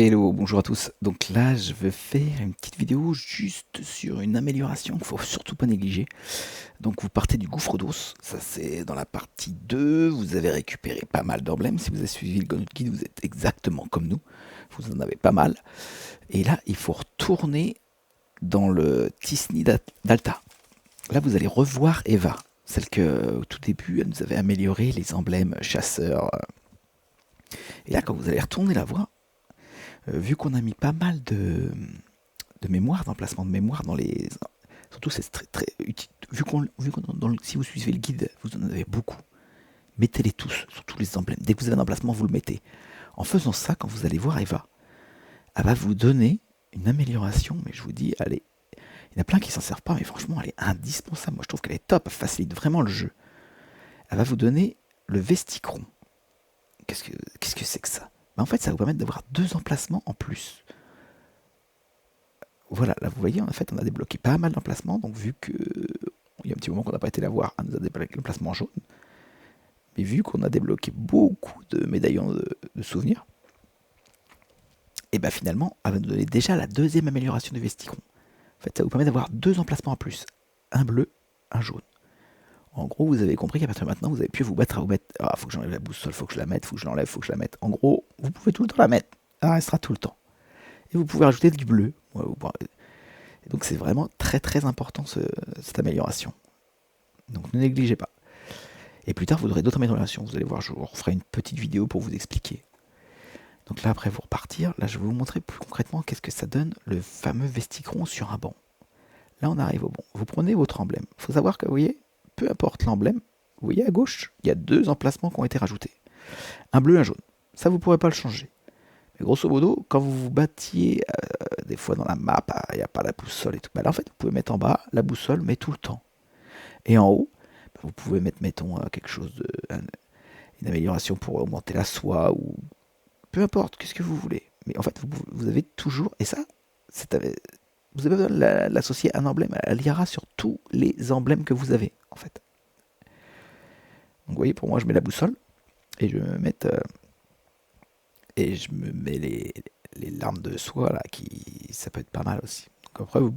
Hello, bonjour à tous. Donc là, je vais faire une petite vidéo juste sur une amélioration qu'il faut surtout pas négliger. Donc vous partez du gouffre d'os, ça c'est dans la partie 2. Vous avez récupéré pas mal d'emblèmes. Si vous avez suivi le guide, vous êtes exactement comme nous. Vous en avez pas mal. Et là, il faut retourner dans le Tisni d'Alta. Là, vous allez revoir Eva, celle que au tout début, elle nous avait amélioré les emblèmes chasseurs. Et là, quand vous allez retourner la voir, vu qu'on a mis pas mal de mémoire, d'emplacement de mémoire dans les. Surtout, c'est très, très utile. Si vous suivez le guide, vous en avez beaucoup. Mettez-les tous, sur tous les emblèmes. Dès que vous avez un emplacement, vous le mettez. En faisant ça, quand vous allez voir Eva, elle va vous donner une amélioration, mais je vous dis, allez, il y en a plein qui s'en servent pas, mais franchement, elle est indispensable. Moi, je trouve qu'elle est top, elle facilite vraiment le jeu. Elle va vous donner le vesticron. Qu'est-ce que c'est que ça? En fait, ça va vous permettre d'avoir 2 emplacements en plus. Voilà, là vous voyez, en fait, on a débloqué pas mal d'emplacements, donc vu que il y a un petit moment qu'on n'a pas été la voir, elle nous a débloqué l'emplacement jaune, mais vu qu'on a débloqué beaucoup de médaillons de souvenirs, et bien finalement, elle va nous donner déjà la deuxième amélioration du vesticron. En fait, ça vous permet d'avoir 2 emplacements en plus, un bleu, un jaune. En gros, vous avez compris qu'à partir de maintenant, vous avez pu vous battre à vous mettre. Ah, faut que j'enlève la boussole, faut que je la mette, faut que je l'enlève, faut que je la mette. En gros, vous pouvez tout le temps la mettre. Elle restera tout le temps. Et vous pouvez rajouter du bleu. Et donc c'est vraiment très très important cette amélioration. Donc ne négligez pas. Et plus tard, vous aurez d'autres améliorations. Vous allez voir, je vous referai une petite vidéo pour vous expliquer. Donc là, après vous repartir, là je vais vous montrer plus concrètement qu'est-ce que ça donne le fameux vesticron sur un banc. Là, on arrive au banc. Vous prenez votre emblème. Il faut savoir que, vous voyez, peu importe l'emblème, vous voyez à gauche, il y a 2 emplacements qui ont été rajoutés. Un bleu et un jaune. Ça, vous ne pourrez pas le changer. Mais grosso modo, quand vous vous battiez des fois dans la map, il n'y a pas la boussole et tout, bah là, en fait, vous pouvez mettre en bas la boussole, mais tout le temps. Et en haut, bah, vous pouvez mettre, mettons, quelque chose une amélioration pour augmenter la soie ou peu importe, qu'est-ce que vous voulez. Mais en fait, vous avez toujours, et ça, vous avez besoin de l'associer à un emblème. Elle ira sur tous les emblèmes que vous avez, en fait. Donc, vous voyez, pour moi, je mets la boussole et et je me mets les larmes de soie là, ça peut être pas mal aussi. Donc après, en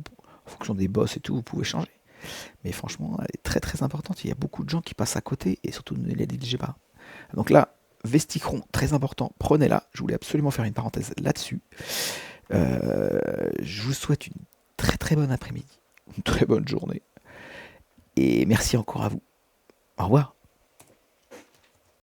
fonction des boss et tout, vous pouvez changer. Mais franchement, elle est très très importante. Il y a beaucoup de gens qui passent à côté et surtout ne les négligez pas. Donc là, vesticron, très important, prenez-la. Je voulais absolument faire une parenthèse là-dessus. Je vous souhaite une très très bonne après-midi, une très bonne journée. Et merci encore à vous. Au revoir.